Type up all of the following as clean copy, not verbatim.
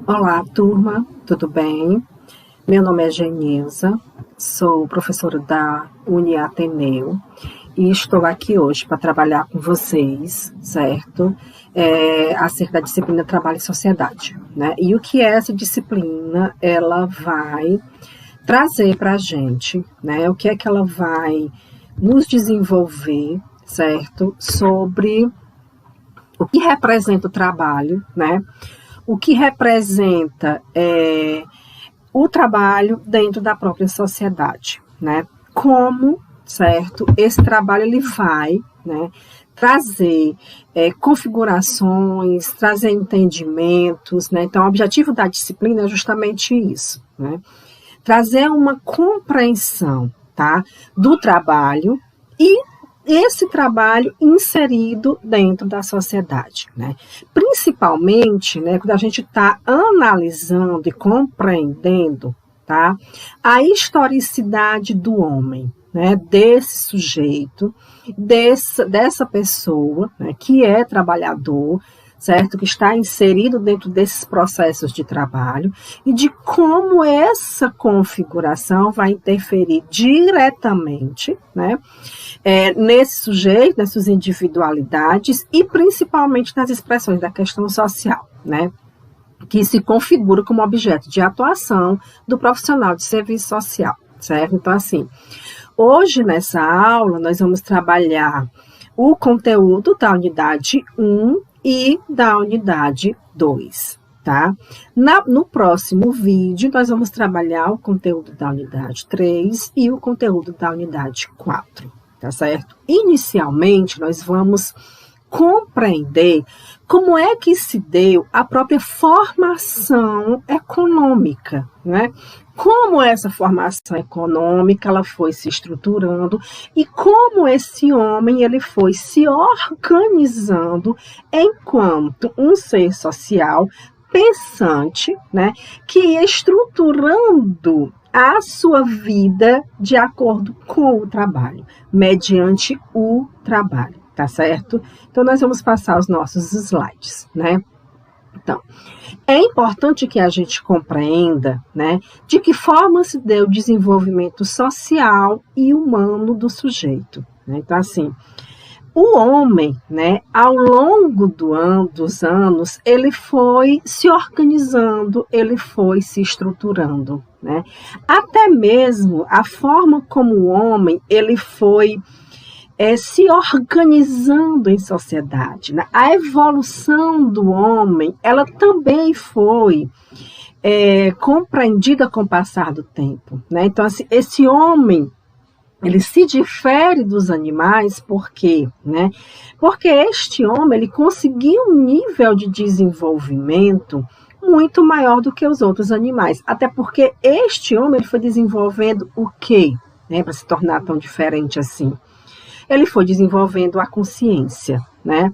Olá, turma, tudo bem? Meu nome é Genilza, sou professora da Uniateneu e estou aqui hoje para trabalhar com vocês, certo? Acerca da disciplina Trabalho e Sociedade, né? E o que é essa disciplina? Ela vai trazer para a gente, né? O que é que ela vai nos desenvolver, certo? Sobre o que representa o trabalho, né? O que representa o trabalho dentro da própria sociedade, né? Como, certo, esse trabalho ele vai, né, trazer configurações, trazer entendimentos, né? Então, o objetivo da disciplina é justamente isso, né? Trazer uma compreensão, tá, do trabalho e esse trabalho inserido dentro da sociedade, né? Principalmente, né, quando a gente está analisando e compreendendo, tá, a historicidade do homem, né, desse sujeito, dessa pessoa, né, que é trabalhador, certo? Que está inserido dentro desses processos de trabalho e de como essa configuração vai interferir diretamente, né, nesse sujeito, nessas individualidades e principalmente nas expressões da questão social, né, que se configura como objeto de atuação do profissional de serviço social, certo? Então, assim, hoje nessa aula nós vamos trabalhar o conteúdo da unidade 1 e da unidade 2, tá? No próximo vídeo, nós vamos trabalhar o conteúdo da unidade 3 e o conteúdo da unidade 4, tá certo? Inicialmente, nós vamos compreender como é que se deu a própria formação econômica, né? Como essa formação econômica ela foi se estruturando e como esse homem ele foi se organizando enquanto um ser social pensante, né, que ia estruturando a sua vida de acordo com o trabalho, mediante o trabalho, tá certo? Então, nós vamos passar os nossos slides, né? Então, é importante que a gente compreenda, né, de que forma se deu o desenvolvimento social e humano do sujeito, né? Então, assim, o homem, né, ao longo dos anos, ele foi se organizando, ele foi se estruturando, né? Até mesmo a forma como o homem ele foi se organizando em sociedade, né? A evolução do homem, ela também foi compreendida com o passar do tempo, né? Então, assim, esse homem, ele se difere dos animais, por quê? Né? Porque este homem, ele conseguiu um nível de desenvolvimento muito maior do que os outros animais, até porque este homem, ele foi desenvolvendo o quê? Né? Para se tornar tão diferente assim. Ele foi desenvolvendo a consciência, né?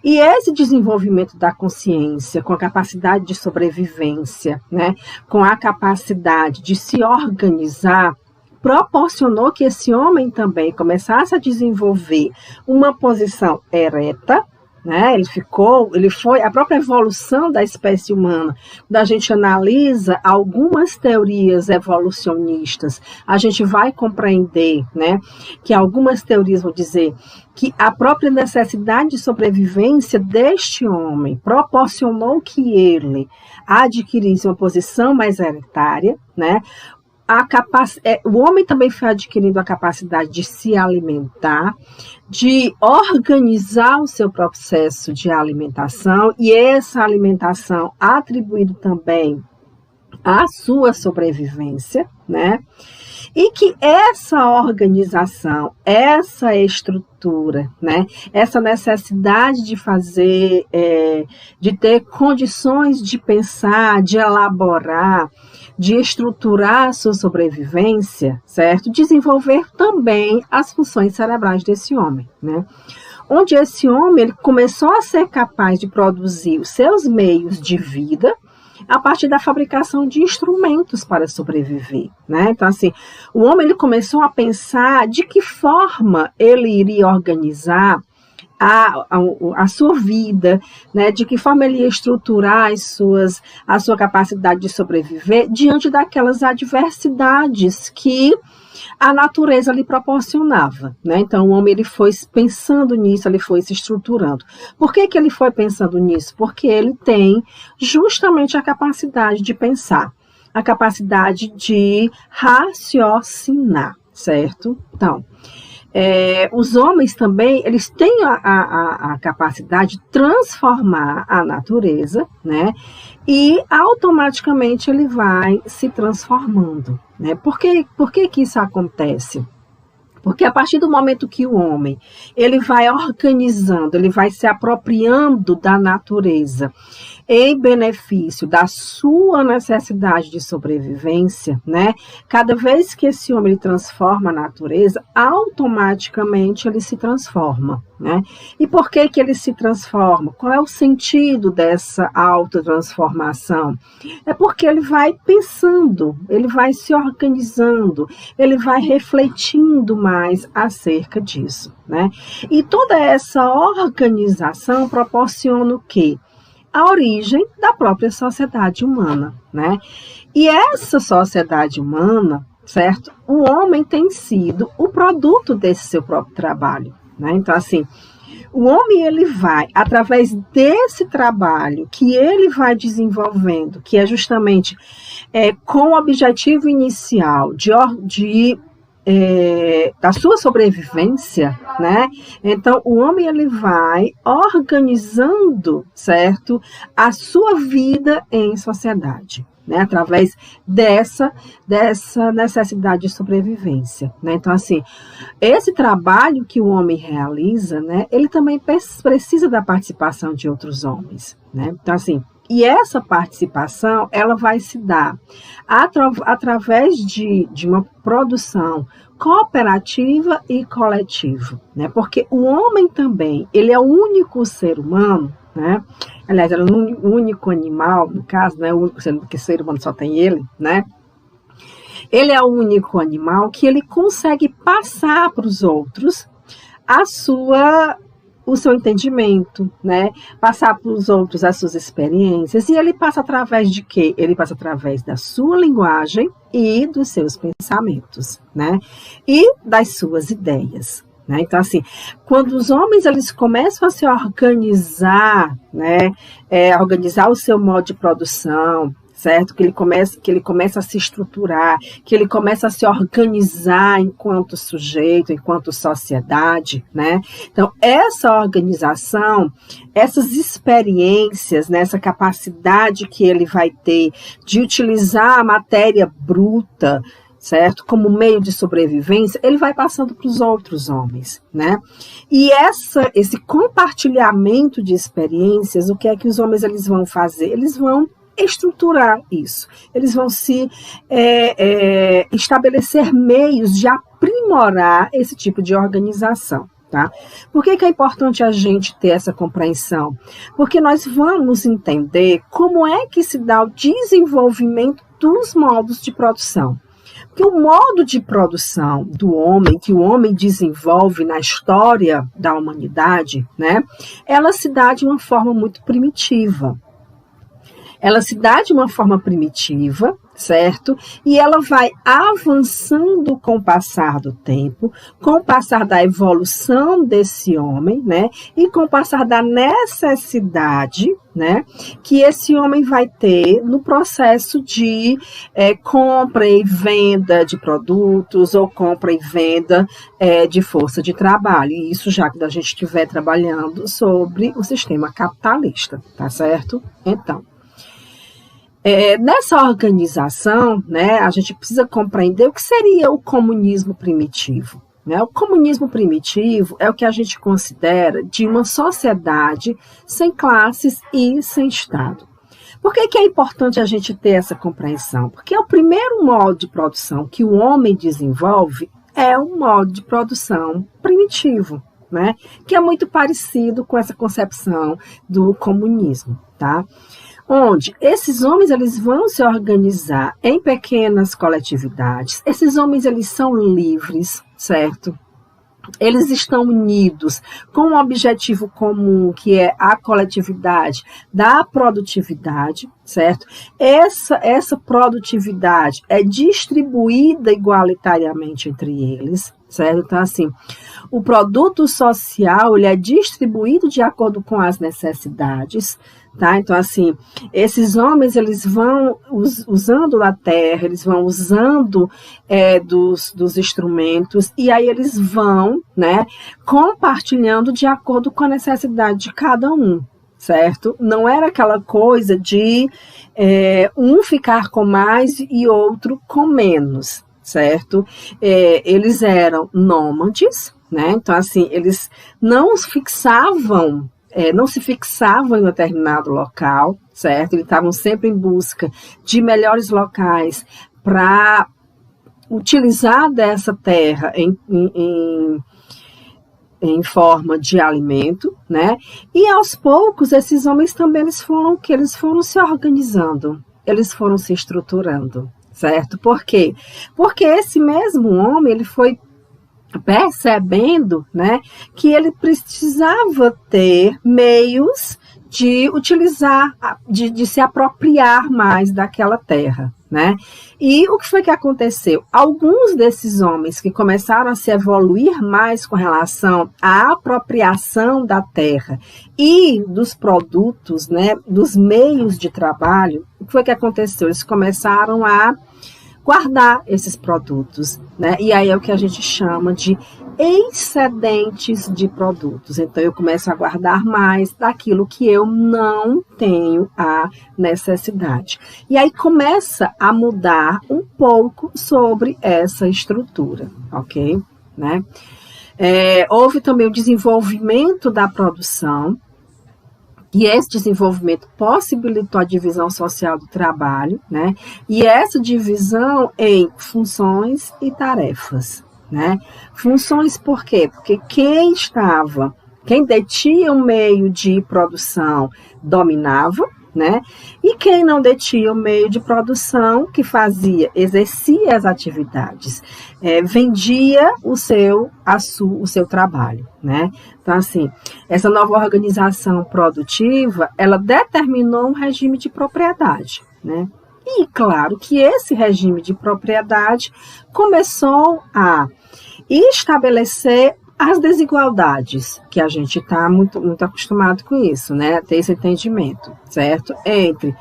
E esse desenvolvimento da consciência, com a capacidade de sobrevivência, né? Com a capacidade de se organizar, proporcionou que esse homem também começasse a desenvolver uma posição ereta, né? Ele foi a própria evolução da espécie humana. Quando a gente analisa algumas teorias evolucionistas, a gente vai compreender, né, que algumas teorias vão dizer que a própria necessidade de sobrevivência deste homem proporcionou que ele adquirisse uma posição mais eretária, né? O homem também foi adquirindo a capacidade de se alimentar, de organizar o seu processo de alimentação, e essa alimentação atribuído também à sua sobrevivência, né? E que essa organização, essa estrutura, né, essa necessidade de fazer, de ter condições de pensar, de elaborar, de estruturar a sua sobrevivência, certo? Desenvolver também as funções cerebrais desse homem, né? Onde esse homem ele começou a ser capaz de produzir os seus meios de vida a partir da fabricação de instrumentos para sobreviver, né? Então, assim, o homem ele começou a pensar de que forma ele iria organizar a sua vida, né, de que forma ele ia estruturar a sua capacidade de sobreviver diante daquelas adversidades que a natureza lhe proporcionava, né? Então, o homem ele foi pensando nisso, ele foi se estruturando. Por que ele foi pensando nisso? Porque ele tem justamente a capacidade de pensar, a capacidade de raciocinar, certo? Então, os homens também, eles têm a capacidade de transformar a natureza, né? E automaticamente ele vai se transformando, né? Por que isso acontece? Porque a partir do momento que o homem ele vai organizando, ele vai se apropriando da natureza em benefício da sua necessidade de sobrevivência, né? Cada vez que esse homem ele transforma a natureza, automaticamente ele se transforma, né? E por que ele se transforma? Qual é o sentido dessa autotransformação? É porque ele vai pensando, ele vai se organizando, ele vai refletindo mais acerca disso, né? E toda essa organização proporciona o quê? A origem da própria sociedade humana, né? E essa sociedade humana, certo? O homem tem sido o produto desse seu próprio trabalho, né? Então, assim, o homem ele vai, através desse trabalho que ele vai desenvolvendo, que é justamente com o objetivo inicial da sua sobrevivência, né? Então, o homem ele vai organizando, certo, a sua vida em sociedade, né? Através dessa necessidade de sobrevivência, né? Então, assim, esse trabalho que o homem realiza, né? Ele também precisa da participação de outros homens, né? Então, assim, e essa participação, ela vai se dar através de uma produção cooperativa e coletiva, né? Porque o homem também, ele é o único ser humano, né? Aliás, ele é o único animal, no caso, né? O único sendo que ser humano só tem ele, né? Ele é o único animal que ele consegue passar para os outros o seu entendimento, né? Passar para os outros as suas experiências. E ele passa através de quê? Ele passa através da sua linguagem e dos seus pensamentos, né? E das suas ideias, né? Então, assim, quando os homens eles começam a se organizar, né? Organizar o seu modo de produção, certo? Que ele começa a se estruturar, que ele começa a se organizar enquanto sujeito, enquanto sociedade, né? Então, essa organização, essas experiências, né, essa capacidade que ele vai ter de utilizar a matéria bruta, certo? Como meio de sobrevivência, ele vai passando para os outros homens, né? E esse compartilhamento de experiências, o que é que os homens eles vão fazer? Eles vão estruturar isso. Eles vão se estabelecer meios de aprimorar esse tipo de organização. Tá? Por que é importante a gente ter essa compreensão? Porque nós vamos entender como é que se dá o desenvolvimento dos modos de produção. Porque o modo de produção do homem, que o homem desenvolve na história da humanidade, né, ela se dá de uma forma muito primitiva. Ela se dá de uma forma primitiva, certo? E ela vai avançando com o passar do tempo, com o passar da evolução desse homem, né? E com o passar da necessidade, né? Que esse homem vai ter no processo de compra e venda de produtos ou compra e venda de força de trabalho. E isso já que a gente estiver trabalhando sobre o sistema capitalista, tá certo? Então, nessa organização, né, a gente precisa compreender o que seria o comunismo primitivo. Né? O comunismo primitivo é o que a gente considera de uma sociedade sem classes e sem Estado. Por que é importante a gente ter essa compreensão? Porque o primeiro modo de produção que o homem desenvolve é um modo de produção primitivo, né? Que é muito parecido com essa concepção do comunismo, tá? Onde esses homens eles vão se organizar em pequenas coletividades. Esses homens eles são livres, certo? eles estão unidos com um objetivo comum, que é a coletividade da produtividade, certo? Essa produtividade é distribuída igualitariamente entre eles, certo? Então, assim, o produto social, ele é distribuído de acordo com as necessidades, tá? Então, assim, esses homens, eles vão usando a terra, eles vão usando dos instrumentos, e aí eles vão, né, compartilhando de acordo com a necessidade de cada um, certo? Não era aquela coisa de um ficar com mais e outro com menos, certo? Eles eram nômades, né? Então, assim, eles não se fixavam em um determinado local, certo? Eles estavam sempre em busca de melhores locais para utilizar dessa terra em forma de alimento, né? E aos poucos esses homens também eles foram se organizando, eles foram se estruturando, certo? Por quê? Porque esse mesmo homem ele foi percebendo, né, que ele precisava ter meios de utilizar, de se apropriar mais daquela terra, né? E o que foi que aconteceu? Alguns desses homens que começaram a se evoluir mais com relação à apropriação da terra e dos produtos, né, dos meios de trabalho, o que foi que aconteceu? Eles começaram a guardar esses produtos, né? E aí é o que a gente chama de excedentes de produtos. Então, eu começo a guardar mais daquilo que eu não tenho a necessidade. E aí começa a mudar um pouco sobre essa estrutura, ok? Né? Houve também o desenvolvimento da produção, e esse desenvolvimento possibilitou a divisão social do trabalho, né? E essa divisão em funções e tarefas, né? Funções por quê? Porque quem detinha o meio de produção dominava, né? E quem não detinha o meio de produção, que exercia as atividades, vendia o seu trabalho, né? Então, assim, essa nova organização produtiva, ela determinou um regime de propriedade, né? E, claro, que esse regime de propriedade começou a estabelecer as desigualdades, que a gente está muito, muito acostumado com isso, né? Ter esse entendimento, certo? Entre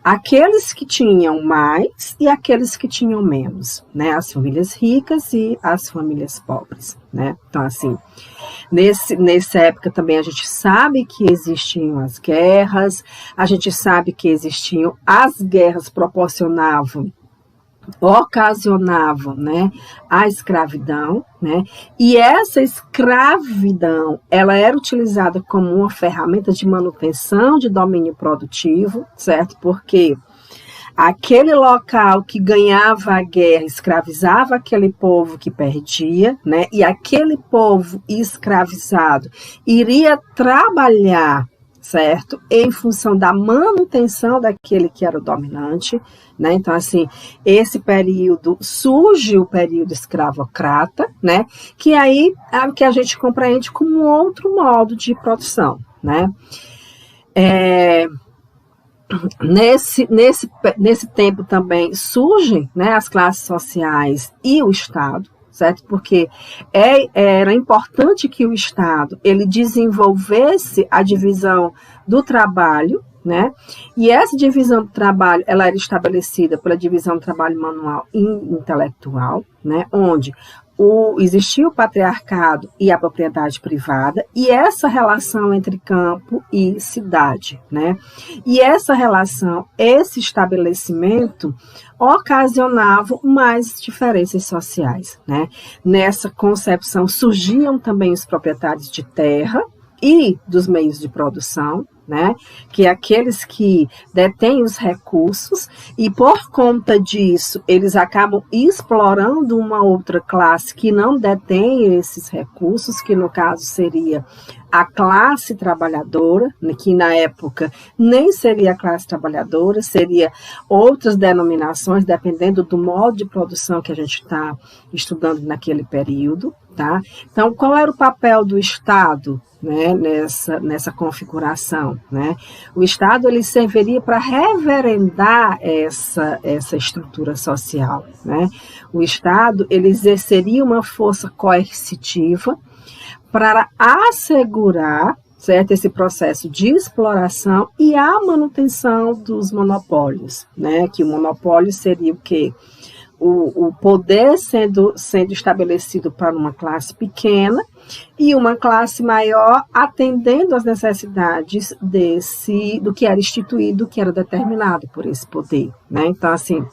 aqueles que tinham mais e aqueles que tinham menos, né? As famílias ricas e as famílias pobres, né? Então, assim, nessa época também a gente sabe que existiam as guerras, a gente sabe que existiam as guerras ocasionavam, né, a escravidão, né, e essa escravidão, ela era utilizada como uma ferramenta de manutenção de domínio produtivo, certo? Porque aquele local que ganhava a guerra escravizava aquele povo que perdia, né, e aquele povo escravizado iria trabalhar, certo? Em função da manutenção daquele que era o dominante, né? Então, assim, esse período surge o período escravocrata, né? Que aí é o que a gente compreende como outro modo de produção, né? Nesse tempo também surgem, né, as classes sociais e o Estado, certo? Porque era importante que o Estado ele desenvolvesse a divisão do trabalho, né? E essa divisão do trabalho ela era estabelecida pela divisão do trabalho manual e intelectual, né? Onde existia o patriarcado e a propriedade privada, e essa relação entre campo e cidade, né? E essa relação, esse estabelecimento ocasionavam mais diferenças sociais, né? Nessa concepção surgiam também os proprietários de terra e dos meios de produção, né? Que é aqueles que detêm os recursos e por conta disso eles acabam explorando uma outra classe que não detém esses recursos, que no caso seria a classe trabalhadora, que na época nem seria a classe trabalhadora, seria outras denominações, dependendo do modo de produção que a gente está estudando naquele período, tá? Então, qual era o papel do Estado, né, nessa configuração, né? O Estado ele serviria para reverendar essa estrutura social, né? O Estado ele exerceria uma força coercitiva para assegurar, certo, esse processo de exploração e a manutenção dos monopólios, né? Que o monopólio seria o quê? O poder sendo estabelecido para uma classe pequena e uma classe maior atendendo às necessidades do que era instituído, que era determinado por esse poder, né? Então, assim,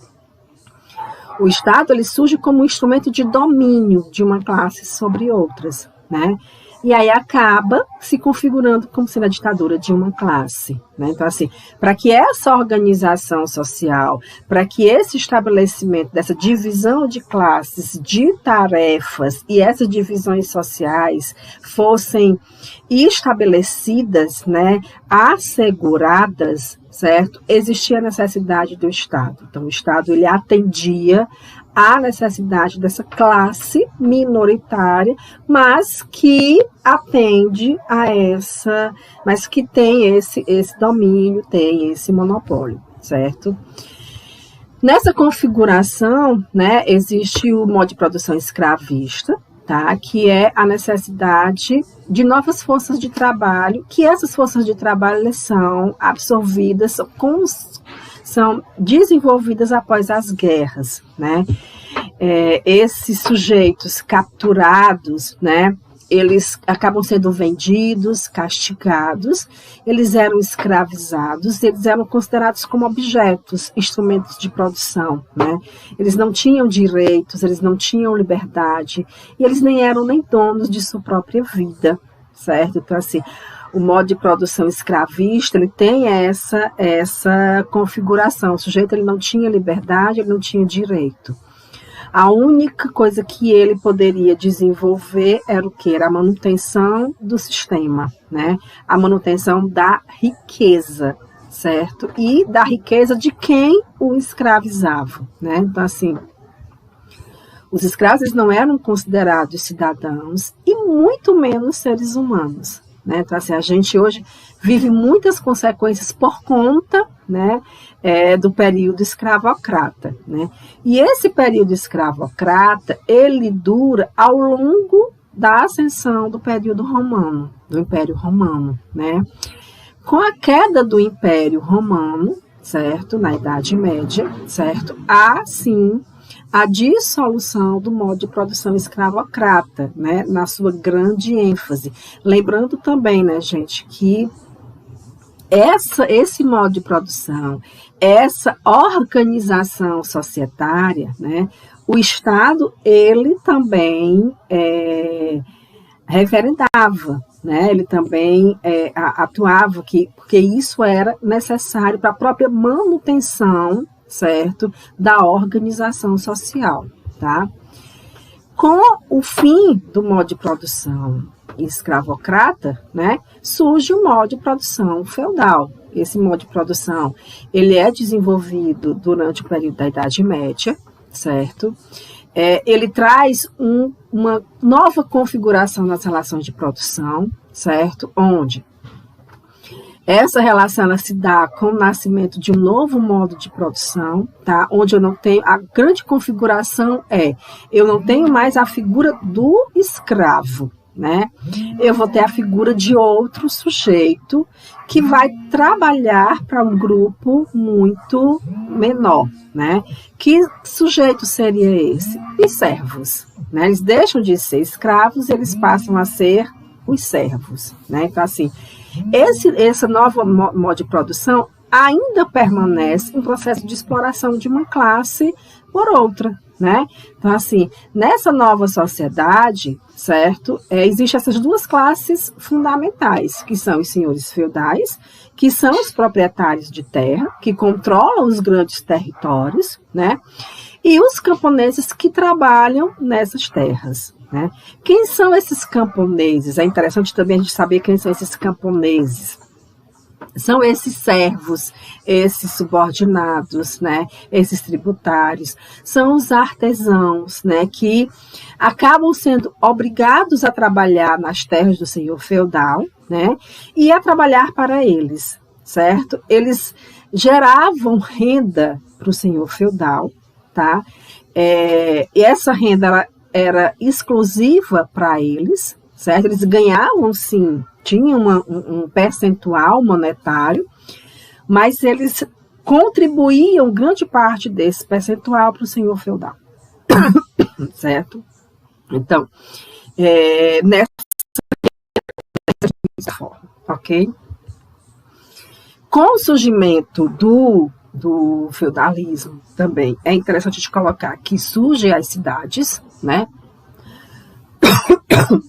o Estado ele surge como um instrumento de domínio de uma classe sobre outras, né? E aí acaba se configurando como sendo a ditadura de uma classe, né? Então, assim, para que essa organização social, para que esse estabelecimento dessa divisão de classes, de tarefas e essas divisões sociais fossem estabelecidas, né, asseguradas, certo? Existia a necessidade do Estado. Então, o Estado ele atendia a necessidade dessa classe minoritária, mas que atende a mas que tem esse domínio, tem esse monopólio, certo? Nessa configuração, né, existe o modo de produção escravista, tá, que é a necessidade de novas forças de trabalho, que essas forças de trabalho elas são absorvidas, são desenvolvidas após as guerras, né? Esses sujeitos capturados, né? Eles acabam sendo vendidos, castigados, eles eram escravizados, eles eram considerados como objetos, instrumentos de produção, né? Eles não tinham direitos, eles não tinham liberdade, e eles nem eram nem donos de sua própria vida, certo? Então, assim, o modo de produção escravista, ele tem essa configuração. O sujeito ele não tinha liberdade, ele não tinha direito. A única coisa que ele poderia desenvolver era o quê? Era a manutenção do sistema, né? A manutenção da riqueza, certo? E da riqueza de quem o escravizava, né? Então, assim, os escravos eles não eram considerados cidadãos e muito menos seres humanos, né? Então, assim, a gente hoje vive muitas consequências por conta, né, do período escravocrata, né? E esse período escravocrata, ele dura ao longo da ascensão do período romano, do Império Romano, né? Com a queda do Império Romano, certo, na Idade Média, certo, há sim a dissolução do modo de produção escravocrata, né, na sua grande ênfase. Lembrando também, né, gente, que esse modo de produção, essa organização societária, né, o Estado, ele também referendava, né, ele também atuava, porque isso era necessário para a própria manutenção, certo, da organização social, tá? Com o fim do modo de produção escravocrata, né, surge o modo de produção feudal. Esse modo de produção, ele é desenvolvido durante o período da Idade Média, certo? Ele traz uma nova configuração nas relações de produção, certo? Onde essa relação ela se dá com o nascimento de um novo modo de produção, tá? Onde eu não tenho, a grande configuração eu não tenho mais a figura do escravo, né? Eu vou ter a figura de outro sujeito que vai trabalhar para um grupo muito menor, né? Que sujeito seria esse? Os servos, né? Eles deixam de ser escravos e eles passam a ser os servos, né? Então, assim, esse novo modo de produção ainda permanece em processo de exploração de uma classe por outra, né? Então, assim, nessa nova sociedade, certo, existem essas duas classes fundamentais, que são os senhores feudais, que são os proprietários de terra, que controlam os grandes territórios, né? E os camponeses que trabalham nessas terras, né? Quem são esses camponeses? É interessante também a gente saber quem são esses camponeses. São esses servos, esses subordinados, né, esses tributários, são os artesãos, né, que acabam sendo obrigados a trabalhar nas terras do senhor feudal, né, e a trabalhar para eles, certo? Eles geravam renda para o senhor feudal, tá? E essa renda era exclusiva para eles, certo? Eles ganhavam, sim, tinham um percentual monetário, mas eles contribuíam grande parte desse percentual para o senhor feudal, certo? Então, nessa forma, ok? Com o surgimento do feudalismo também, é interessante de colocar que surgem as cidades, né?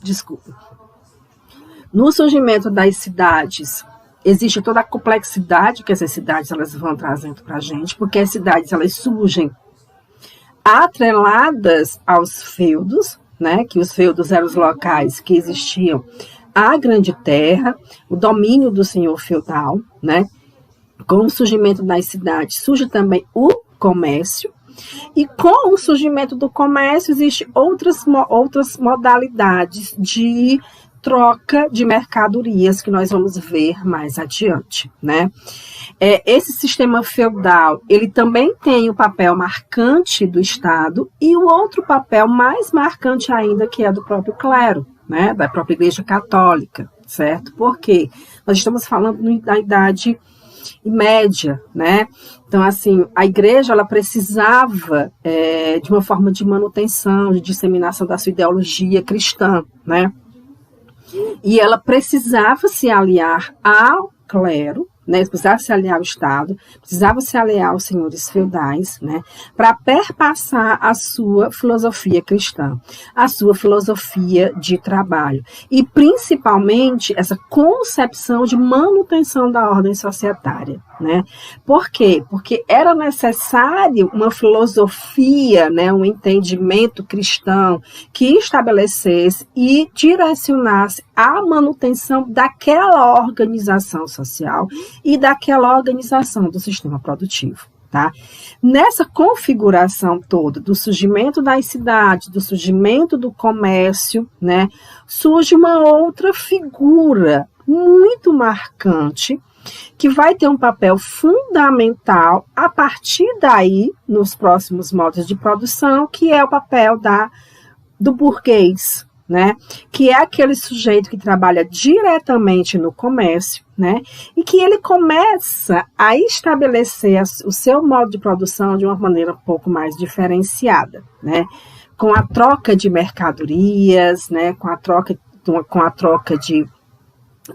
Desculpa. No surgimento das cidades, existe toda a complexidade que essas cidades elas vão trazendo para a gente, porque as cidades elas surgem atreladas aos feudos, né? Que os feudos eram os locais que existiam a grande terra, o domínio do senhor feudal, né? Com o surgimento das cidades surge também o comércio, e com o surgimento do comércio existem outras modalidades de troca de mercadorias que nós vamos ver mais adiante, né? Esse sistema feudal, ele também tem o papel marcante do Estado e o outro papel mais marcante ainda, que é do próprio clero, né? Da própria Igreja Católica, certo? Porque nós estamos falando da Idade Média, né? Então, assim, a igreja, ela precisava de uma forma de manutenção, de disseminação da sua ideologia cristã, né? E ela precisava se aliar ao clero, né? Precisava se aliar ao Estado, precisava se aliar aos senhores feudais, né? Para perpassar a sua filosofia cristã, a sua filosofia de trabalho e principalmente essa concepção de manutenção da ordem societária, né? Por quê? Porque era necessário uma filosofia, né? Um entendimento cristão que estabelecesse e direcionasse a manutenção daquela organização social e daquela organização do sistema produtivo, tá? Nessa configuração toda do surgimento das cidades, do surgimento do comércio, né, surge uma outra figura muito marcante que vai ter um papel fundamental a partir daí nos próximos modos de produção, que é o papel do burguês, né? Que é aquele sujeito que trabalha diretamente no comércio, né? E que ele começa a estabelecer o seu modo de produção de uma maneira um pouco mais diferenciada, né? Com a troca de mercadorias, né? Com a troca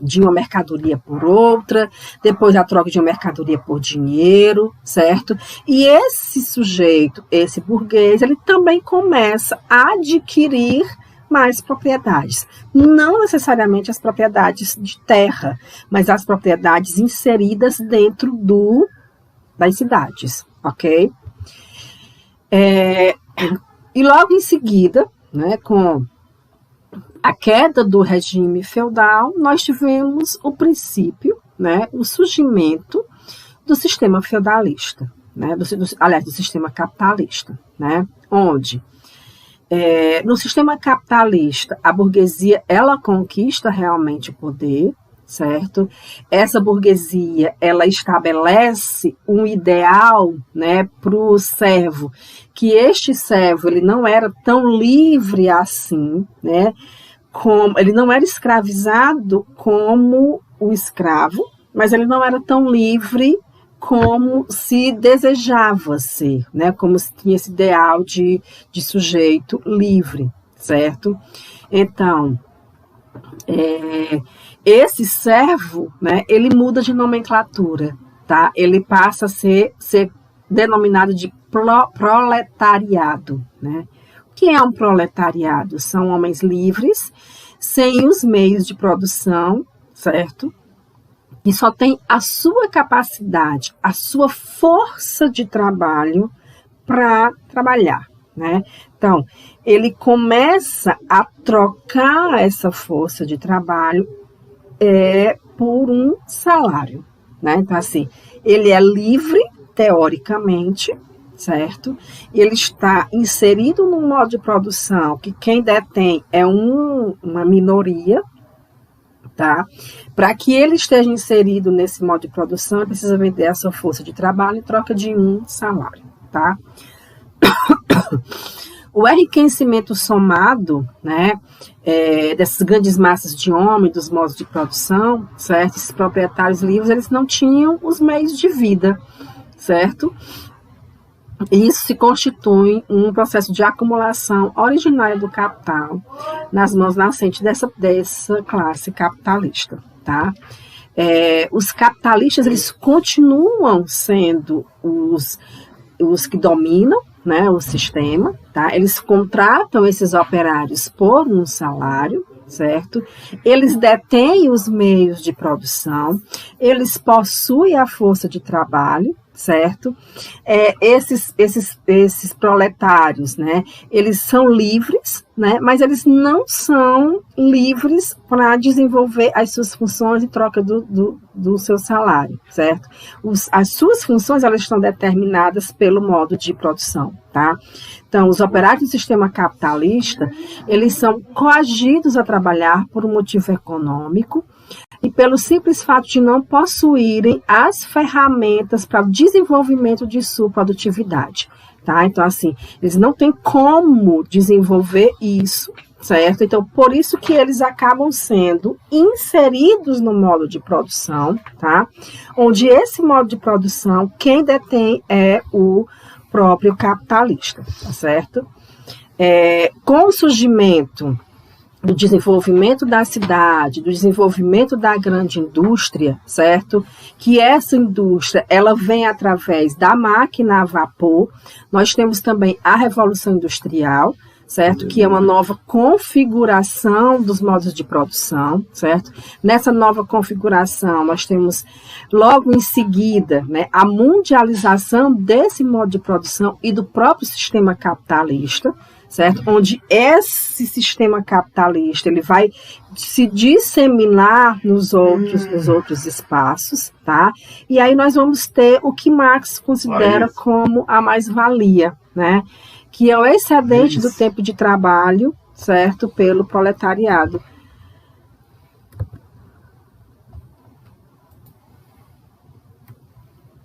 de uma mercadoria por outra, depois a troca de uma mercadoria por dinheiro, certo? E esse sujeito, esse burguês, ele também começa a adquirir mais propriedades. Não necessariamente as propriedades de terra, mas as propriedades inseridas dentro das cidades, ok? E logo em seguida, né, com a queda do regime feudal, nós tivemos o princípio, né, o surgimento do sistema feudalista, né, do sistema capitalista, né, onde no sistema capitalista, a burguesia, ela conquista realmente o poder, certo? Essa burguesia, ela estabelece um ideal, né, para o servo, que este servo, ele não era tão livre assim, né, ele não era escravizado como o escravo, mas ele não era tão livre como se desejava ser, né? Como se tinha esse ideal de sujeito livre, certo? Então, esse servo, né, ele muda de nomenclatura, tá? Ele passa a ser denominado de proletariado, né? O que é um proletariado? São homens livres, sem os meios de produção, certo? E só tem a sua capacidade, a sua força de trabalho para trabalhar, né? Então, ele começa a trocar essa força de trabalho por um salário, né? Então, assim, ele é livre, teoricamente, certo? Ele está inserido num modo de produção que quem detém é uma minoria, tá? Para que ele esteja inserido nesse modo de produção, ele precisa vender a sua força de trabalho em troca de um salário, tá? O enriquecimento somado, né, dessas grandes massas de homens, dos modos de produção, certo? Esses proprietários livres, eles não tinham os meios de vida, certo? Isso se constitui um processo de acumulação originária do capital nas mãos nascentes dessa classe capitalista, tá? Os capitalistas, eles continuam sendo os que dominam, né, o sistema, tá? Eles contratam esses operários por um salário, certo? Eles detêm os meios de produção, eles possuem a força de trabalho, certo? Esses proletários, né, eles são livres, né, mas eles não são livres para desenvolver as suas funções em troca do seu salário, certo? As suas funções, elas estão determinadas pelo modo de produção, tá? Então, os operários do sistema capitalista, eles são coagidos a trabalhar por um motivo econômico, e pelo simples fato de não possuírem as ferramentas para o desenvolvimento de sua produtividade, tá? Então, assim, eles não têm como desenvolver isso, certo? Então, por isso que eles acabam sendo inseridos no modo de produção, tá? Onde esse modo de produção, quem detém é o próprio capitalista, tá certo? Com o surgimento do desenvolvimento da cidade, do desenvolvimento da grande indústria, certo? Que essa indústria, ela vem através da máquina a vapor. Nós temos também a Revolução Industrial, certo? Que é uma nova configuração dos modos de produção, certo? Nessa nova configuração, nós temos logo em seguida, né, a mundialização desse modo de produção e do próprio sistema capitalista, certo? Onde esse sistema capitalista ele vai se disseminar nos outros espaços, tá? E aí nós vamos ter o que Marx considera como a mais-valia, né? Que é o excedente do tempo de trabalho, certo? Pelo proletariado.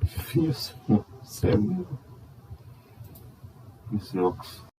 Difícil, né? Isso é...